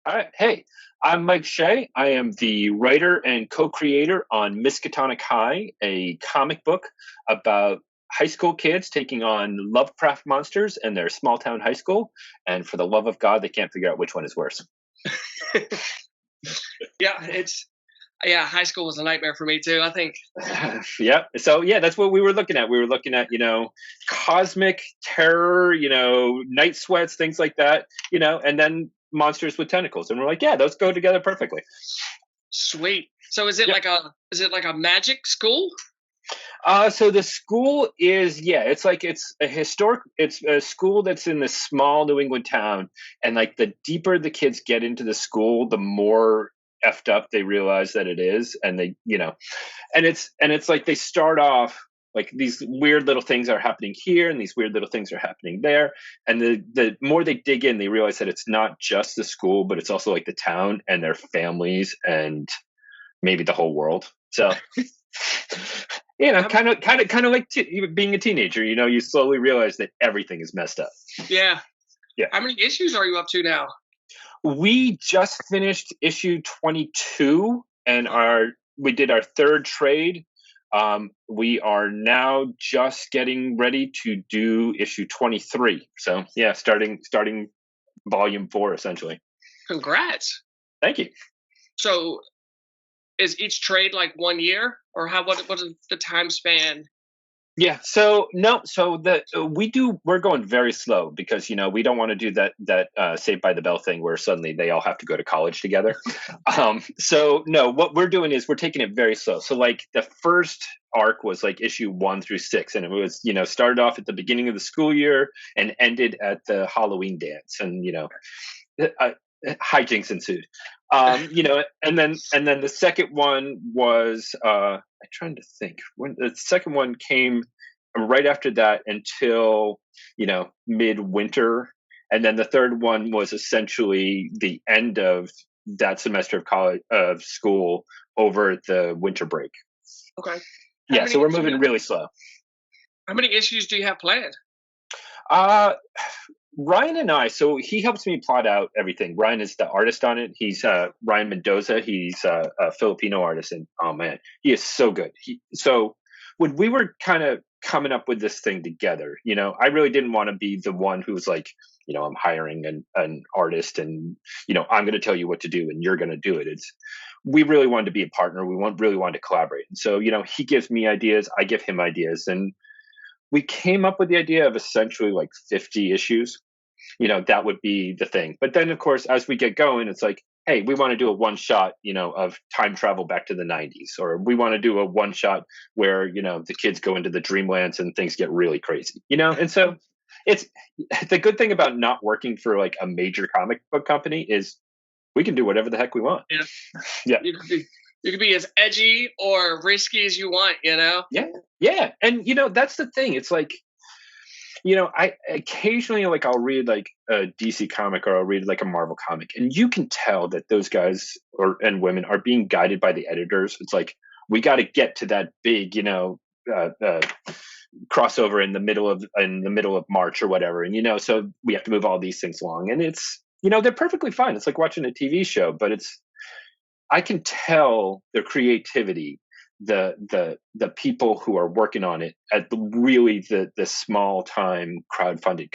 All right. Hey, I'm Mike Shea. I am the writer and co-creator on Miskatonic High, a comic book about high school kids taking on Lovecraft monsters in their small town high school. And for the love of God, they can't figure out which one is worse. Yeah, high school was a nightmare for me too, I think. Yeah. So yeah, that's what we were looking at. We were looking at, cosmic terror, night sweats, things like that, and then monsters with tentacles. And we're like, yeah, those go together perfectly. Sweet. So is it Yep. like a magic school? So the school is, it's a school that's in this small New England town, and like the deeper the kids get into the school, the more effed up they realize that it is, and it's like they start off like these weird little things are happening here, and these weird little things are happening there, and the more they dig in, they realize that it's not just the school, but it's also like the town and their families and maybe the whole world. So. Kind of like being a teenager. You slowly realize that everything is messed up. Yeah. Yeah. How many issues are you up to now? We just finished issue 22, and we did our third trade. We are now just getting ready to do issue 23. So yeah, starting volume 4 essentially. Congrats. Thank you. So is each trade like 1 year, or what is the time span? Yeah. So no. So we're going very slow because we don't want to do that Saved by the Bell thing where suddenly they all have to go to college together. So no, what we're doing is we're taking it very slow. So like the first arc was like issue 1 through 6, and it was started off at the beginning of the school year and ended at the Halloween dance, and hijinks ensued. And then the second one was I'm trying to think when the second one came right after that until midwinter, and then the third one was essentially the end of that semester of school over the winter break. Okay. Yeah, so we're moving really slow. How many issues do you have planned? Ryan and I, so he helps me plot out everything. Ryan is the artist on it. He's Ryan Mendoza. He's a Filipino artist, and oh man, he is so good. So when we were kind of coming up with this thing together, I really didn't want to be the one who was like, I'm hiring an artist, and I'm going to tell you what to do, and you're going to do it. We really wanted to be a partner. We really wanted to collaborate. And so he gives me ideas, I give him ideas, and we came up with the idea of essentially like 50 issues. That would be the thing. But then, of course, as we get going, it's like, hey, we want to do a one shot, of time travel back to the 90s, or we want to do a one shot where, the kids go into the dreamlands and things get really crazy, And so it's the good thing about not working for like a major comic book company is we can do whatever the heck we want. Yeah. Yeah. You could be as edgy or risky as you want, Yeah. Yeah. And, that's the thing. It's like, I occasionally like I'll read like a DC comic or I'll read like a Marvel comic, and you can tell that those guys and women are being guided by the editors. It's like we got to get to that big, crossover in the middle of March or whatever, and so we have to move all these things along, and it's they're perfectly fine. It's like watching a TV show, but I can tell their creativity. The people who are working on it at the small time crowdfunded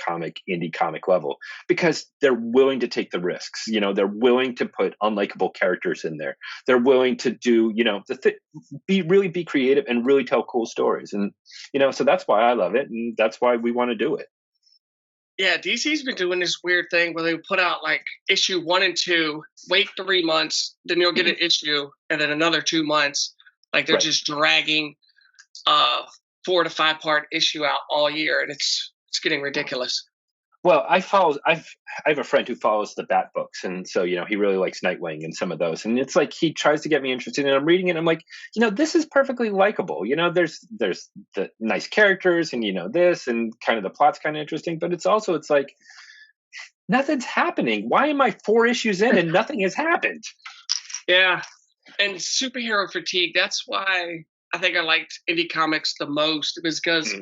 indie comic level, because they're willing to take the risks. They're willing to put unlikable characters in there. They're willing to do be creative and really tell cool stories. And so that's why I love it, and that's why we want to do it. Yeah, DC's been doing this weird thing where they put out like issue 1 and 2, wait 3 months, then you'll get an issue, and then another 2 months. Like they're just dragging 4 to 5 part issue out all year, and it's getting ridiculous. Well, I have a friend who follows the Bat books, and so he really likes Nightwing and some of those, and it's like he tries to get me interested, and I'm reading it, and I'm like, this is perfectly likable. There's the nice characters, and this, and kind of the plot's kind of interesting, but it's like nothing's happening. Why am I 4 issues in and nothing has happened? Yeah. And superhero fatigue, that's why I think I liked indie comics the most, because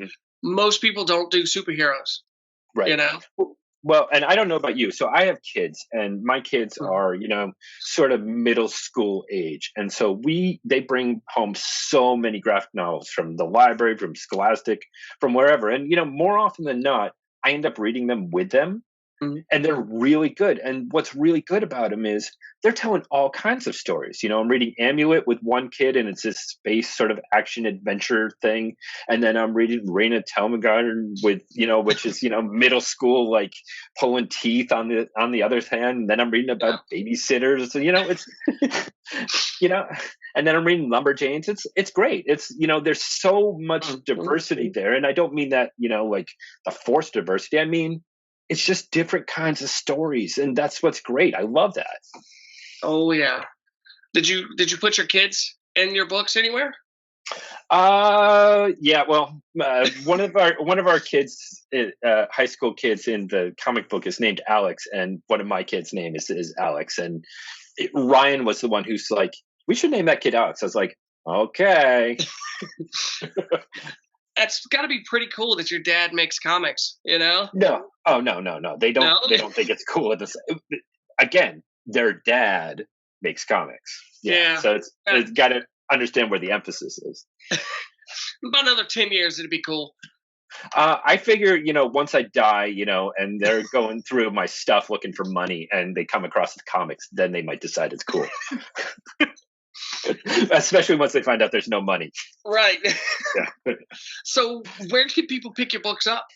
most people don't do superheroes. Right. well, and I don't know about you. So I have kids, and my kids Mhm. are, sort of middle school age. And so they bring home so many graphic novels from the library, from Scholastic, from wherever. And, more often than not, I end up reading them with them, Mhm. and they're really good. And what's really good about them is they're telling all kinds of stories. I'm reading Amulet with one kid, and it's this space sort of action adventure thing. And then I'm reading Raina Telmagarden with, which is, middle school, like pulling teeth on the other hand. And then I'm reading about Yeah. babysitters. So, it's, you know, and then I'm reading Lumberjanes. It's great. There's so much Mhm. diversity there. And I don't mean that, like the forced diversity. I mean, it's just different kinds of stories, and that's what's great. I love that. Oh yeah. Did you put your kids in your books anywhere? Yeah. Well, one of our kids, high school kids in the comic book is named Alex, and one of my kids' name is Alex. And Ryan was the one who's like, we should name that kid Alex. I was like, okay. That's got to be pretty cool that your dad makes comics. You know? No. Oh, no, no, no. They don't. No. They don't think it's cool. Again, their dad makes comics. Yeah. Yeah. So it's got to understand where the emphasis is. About another 10 years, it'd be cool. I figure, once I die, and they're going through my stuff looking for money, and they come across the comics, then they might decide it's cool. Especially once they find out there's no money. Right. Yeah. So where can people pick your books up?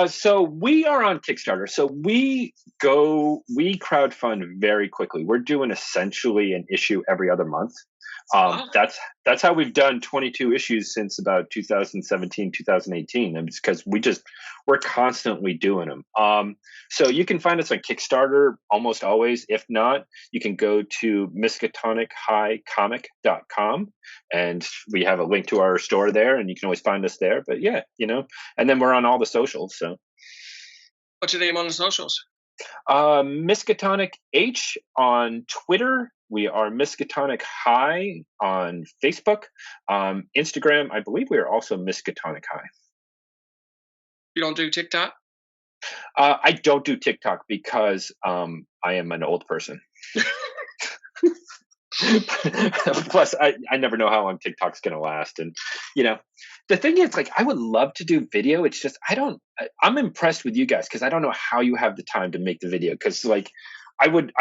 So we are on Kickstarter. So we crowdfund very quickly. We're doing essentially an issue every other month. Wow. That's how we've done 22 issues since about 2017, 2018. And it's because we're constantly doing them. So you can find us on Kickstarter almost always. If not, you can go to miskatoniccomic.com, and we have a link to our store there, and you can always find us there. But yeah, and then we're on all the socials. So What's your name on the socials? Miskatonic H on Twitter. We are Miskatonic High on Facebook. Instagram, I believe we are also Miskatonic High. You don't do TikTok? I don't do TikTok because I am an old person. Plus, I never know how long TikTok's going to last. And, the thing is, like, I would love to do video. It's just, I'm impressed with you guys because I don't know how you have the time to make the video. Because, like, I would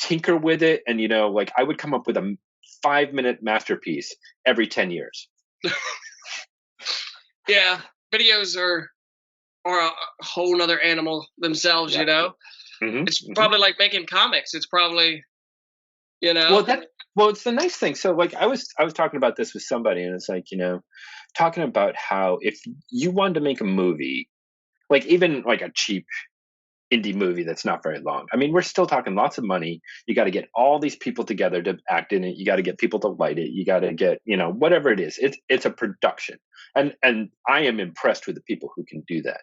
tinker with it, and, like, I would come up with a 5-minute masterpiece every 10 years. Yeah. Videos are a whole nother animal themselves, Yeah. It's probably like making comics. It's probably, Well, it's the nice thing. So, like, I was talking about this with somebody, and it's like, talking about how if you wanted to make a movie, like even like a cheap indie movie that's not very long. I mean, we're still talking lots of money. You got to get all these people together to act in it. You got to get people to light it. You got to get, whatever it is. It's a production, and I am impressed with the people who can do that.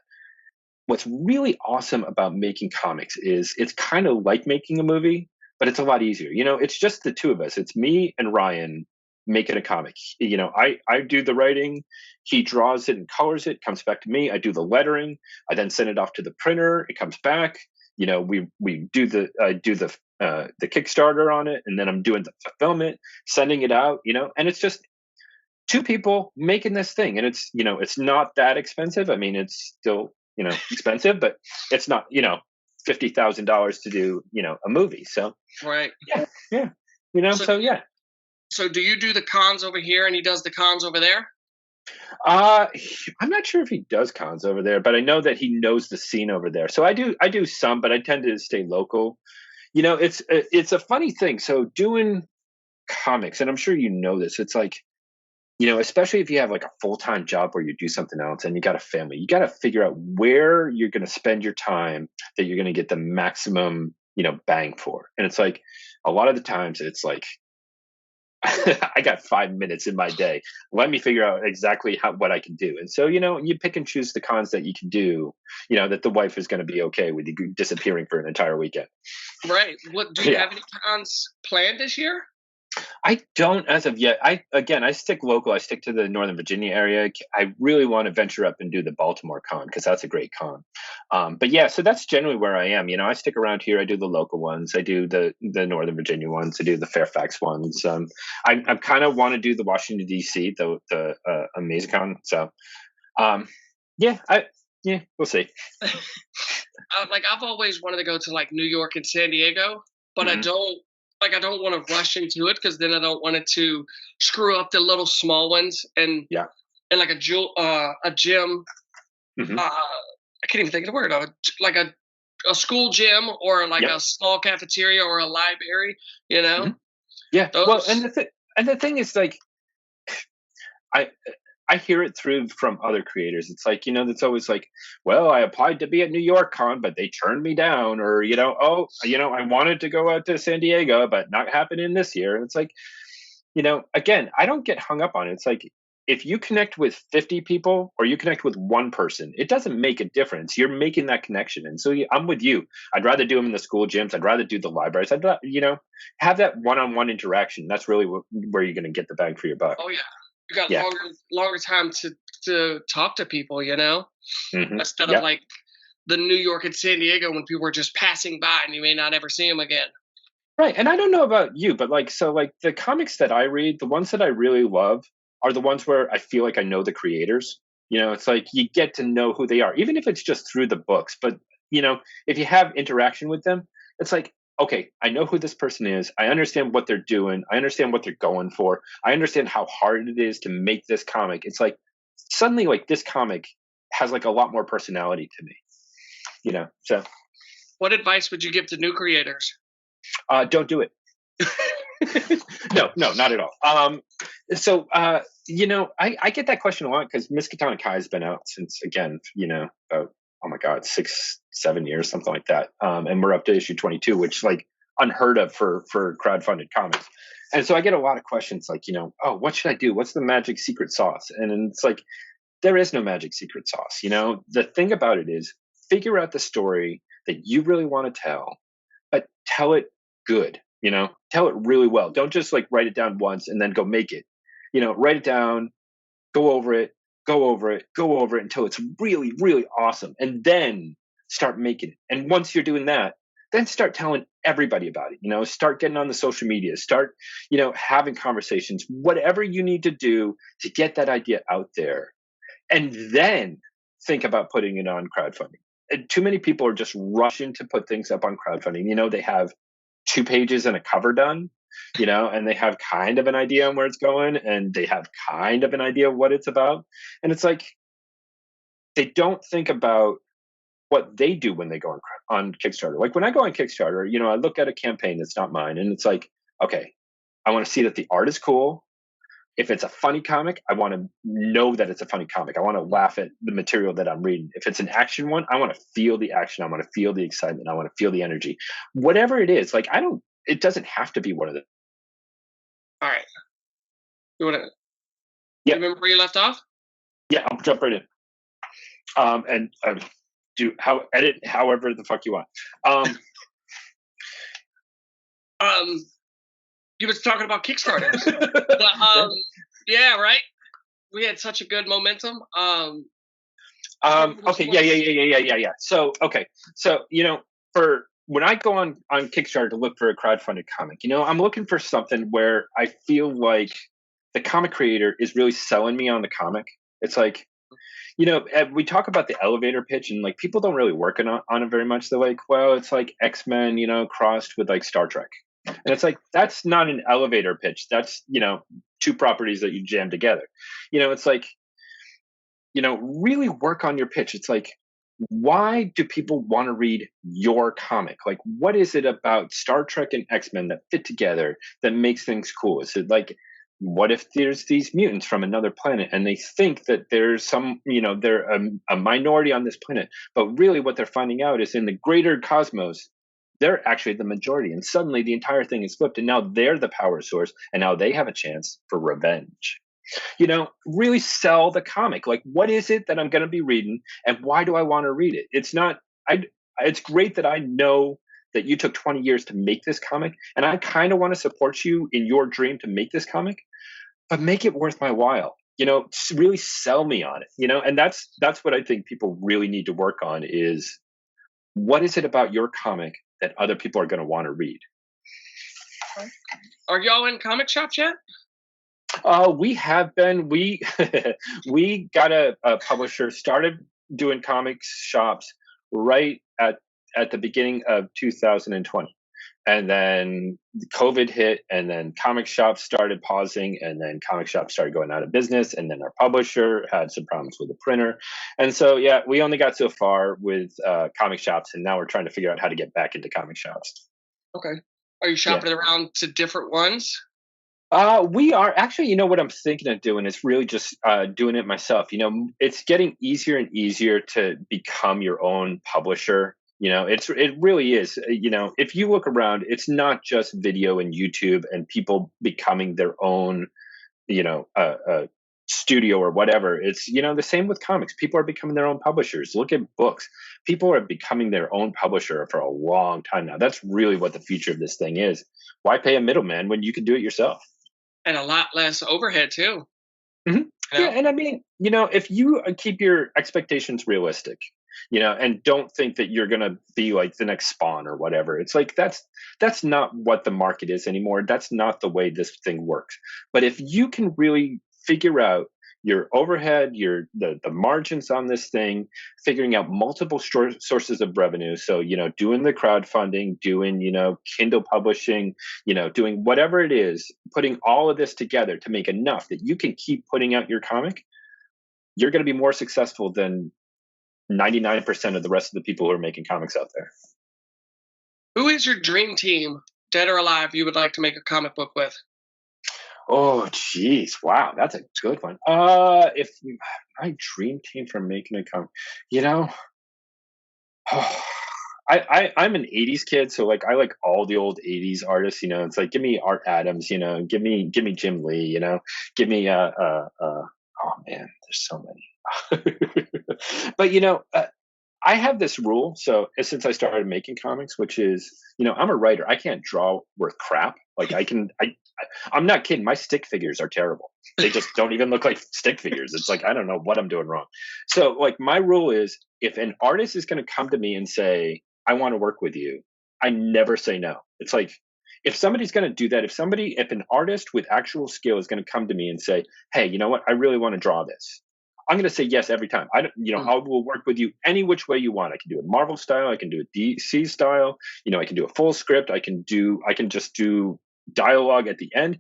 What's really awesome about making comics is it's kind of like making a movie, but it's a lot easier. It's just the two of us. It's me and Ryan making a comic. I do the writing, he draws it and colors it, comes back to me. I do the lettering. I then send it off to the printer. It comes back. We do the Kickstarter on it, and then I'm doing the fulfillment, sending it out. And it's just two people making this thing, and it's not that expensive. I mean, it's still expensive, but it's not $50,000 to do a movie. So right. yeah. So yeah. So do you do the cons over here and he does the cons over there? I'm not sure if he does cons over there, but I know that he knows the scene over there. So I do some, but I tend to stay local. It's a funny thing. So doing comics, and I'm sure this, it's like, especially if you have like a full-time job where you do something else and you got a family, you got to figure out where you're going to spend your time that you're going to get the maximum, bang for. And it's like, a lot of the times it's like, I got 5 minutes in my day. Let me figure out exactly what I can do. And so, you pick and choose the cons that you can do, that the wife is going to be okay with you disappearing for an entire weekend. Right. What do you have any cons planned this year? I don't as of yet. I stick local. I stick to the Northern Virginia area. I really want to venture up and do the Baltimore con because that's a great con. But yeah, so that's generally where I am. I stick around here. I do the local ones. I do the Northern Virginia ones. I do the Fairfax ones. I kind of want to do the Washington D.C. the AmazeCon. So yeah, we'll see. I've always wanted to go to like New York and San Diego, but Mhm. I don't want to rush into it because then I don't want it to screw up the little small ones Yeah. and like a gym. Hmm. I can't even think of the word. Like a school gym or like Yep. a small cafeteria or a library. You know, Hmm. Yeah. Well, those. and the thing is, like, I I hear it through from other creators. It's like, that's always like, well, I applied to be at New York Con, but they turned me down, or oh, I wanted to go out to San Diego, but not happening this year. It's like, again, I don't get hung up on it. It's like if you connect with 50 people or you connect with one person, it doesn't make a difference. You're making that connection. And so I'm with you. I'd rather do them in the school gyms. I'd rather do the libraries. Have that one-on-one interaction. That's really where you're going to get the bang for your buck. Oh yeah, you got Yeah. longer time to talk to people. Hmm. Instead of Yep. like the New York and San Diego when people were just passing by and you may not ever see them again. Right. And I don't know about you, but like the comics that I read, the ones that I really love are the ones where I feel like I know the creators. It's like you get to know who they are, even if it's just through the books. But, if you have interaction with them, it's like, okay, I know who this person is. I understand what they're doing. I understand what they're going for. I understand how hard it is to make this comic. It's like suddenly like this comic has like a lot more personality to me. So What advice would you give to new creators? don't do it. No, not at all. So I get that question a lot because Miskatonic High has been out since again, about, oh my god, 6-7 years, something like that. And we're up to issue 22, which like unheard of for crowdfunded comics. And so I get a lot of questions like, oh, what should I do? What's the magic secret sauce? And it's like there is no magic secret sauce. The thing about it is figure out the story that you really want to tell, but tell it good. Tell it really well. Don't just like write it down once and then go make it. Write it down, go over it, go over it, go over it until it's really, really awesome, and then start making it. And once you're doing that, then start telling everybody about it. Start getting on the social media, start, having conversations, whatever you need to do to get that idea out there, and then think about putting it on crowdfunding. And too many people are just rushing to put things up on crowdfunding. They have 2 pages and a cover done, and they have kind of an idea on where it's going and they have kind of an idea of what it's about. And it's like they don't think about what they do when they go on Kickstarter. Like when I go on Kickstarter, I look at a campaign that's not mine and it's like, okay, I want to see that the art is cool. If it's a funny comic, I want to know that it's a funny comic. I want to laugh at the material that I'm reading. If it's an action one, I want to feel the action. I want to feel the excitement. I want to feel the energy. Whatever it is, like it doesn't have to be one of them. All right. You want to? Yeah. Remember where you left off? Yeah, I'll jump right in. And edit however the fuck you want. You was talking about Kickstarter. But, yeah, right. We had such a good momentum. Okay. Yeah. So for when I go on Kickstarter to look for a crowdfunded comic, I'm looking for something where I feel like the comic creator is really selling me on the comic. It's like, we talk about the elevator pitch and like people don't really work on it very much. They're like, well, it's like X-Men, crossed with like Star Trek. And it's like, that's not an elevator pitch. That's, 2 properties that you jam together. It's like, really work on your pitch. It's like, why do people want to read your comic? Like, what is it about Star Trek and X-Men that fit together that makes things cool? Is it like, what if there's these mutants from another planet and they think that there's some, they're a minority on this planet, but really what they're finding out is in the greater cosmos, they're actually the majority. And suddenly the entire thing is flipped and now they're the power source and now they have a chance for revenge. Really sell the comic. Like, what is it that I'm going to be reading and why do I want to read it? It's not, it's great that I know that you took 20 years to make this comic, and I kind of want to support you in your dream to make this comic, but make it worth my while. Really sell me on it. And that's what I think people really need to work on is what is it about your comic that other people are going to want to read? Are y'all in comic shops yet? We have been. We we got a publisher, started doing comics shops right at the beginning of 2020. And then COVID hit, and then comic shops started pausing, and then comic shops started going out of business, and then our publisher had some problems with the printer. And so, yeah, we only got so far with comic shops, and now we're trying to figure out how to get back into comic shops. Okay. Are you shopping around to different ones? We are actually, what I'm thinking of doing is really just doing it myself. It's getting easier and easier to become your own publisher. It really is. If you look around, it's not just video and YouTube and people becoming their own, studio or whatever. It's, the same with comics. People are becoming their own publishers. Look at books. People are becoming their own publisher for a long time now. That's really what the future of this thing is. Why pay a middleman when you can do it yourself? And a lot less overhead too. Mm-hmm. Yeah, and I mean, if you keep your expectations realistic, and don't think that you're going to be like the next Spawn or whatever. It's like that's not what the market is anymore. That's not the way this thing works. But if you can really figure out your overhead, the margins on this thing, figuring out multiple sources of revenue. So, doing the crowdfunding, doing, Kindle publishing, doing whatever it is, putting all of this together to make enough that you can keep putting out your comic, you're going to be more successful than 99% of the rest of the people who are making comics out there. Who is your dream team, dead or alive, you would like to make a comic book with? Oh, geez. Wow. That's a good one. If my dream team for making a comic, I'm an 80s kid. So like, I like all the old 80s artists, it's like, give me Art Adams, give me Jim Lee, give me, oh man, there's so many. But I have this rule. So since I started making comics, which is, I'm a writer. I can't draw worth crap. Like I'm not kidding. My stick figures are terrible. They just don't even look like stick figures. It's like, I don't know what I'm doing wrong. So like my rule is if an artist is going to come to me and say, I want to work with you, I never say no. It's like, if somebody's going to do that, if an artist with actual skill is going to come to me and say, hey, you know what? I really want to draw this. I'm going to say yes every time. I will work with you any which way you want. I can do a Marvel style. I can do a DC style. I can do a full script. I can just do dialogue at the end.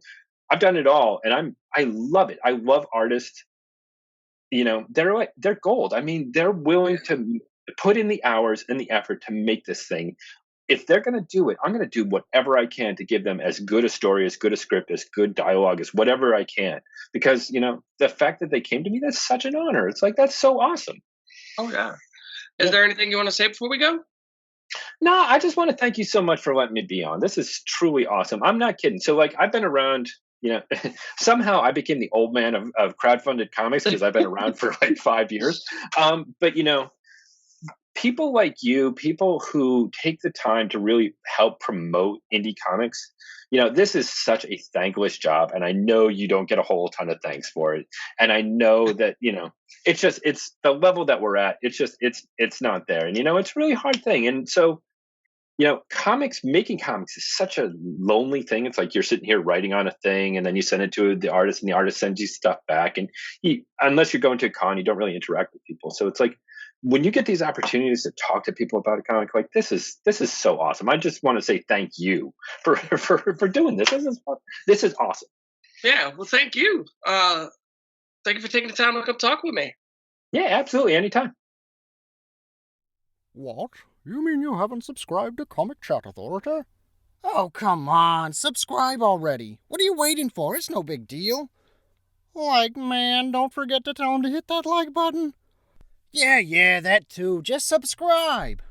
I've done it all, and I love it. I love artists. They're gold. I mean, they're willing to put in the hours and the effort to make this thing. If they're going to do it, I'm going to do whatever I can to give them as good a story, as good a script, as good dialogue, as whatever I can. Because, the fact that they came to me, that's such an honor. It's like, that's so awesome. Oh, yeah. Is there anything you want to say before we go? No, I just want to thank you so much for letting me be on. This is truly awesome. I'm not kidding. So like, I've been around, somehow I became the old man of crowdfunded comics because I've been around for like 5 years. But people like you, people who take the time to really help promote indie comics, this is such a thankless job. And I know you don't get a whole ton of thanks for it. And I know that, it's the level that we're at. It's not there. And, it's a really hard thing. And so, making comics is such a lonely thing. It's like you're sitting here writing on a thing and then you send it to the artist and the artist sends you stuff back. And unless you're going to a con, you don't really interact with people. So it's like, when you get these opportunities to talk to people about a comic, like this is so awesome. I just want to say thank you for doing this. This is awesome. Yeah, well, thank you. Thank you for taking the time to come talk with me. Yeah, absolutely, anytime. What? You mean you haven't subscribed to Comicchatauthority? Oh, come on, subscribe already. What are you waiting for? It's no big deal. Like, man, don't forget to tell him to hit that like button. Yeah, that too. Just subscribe.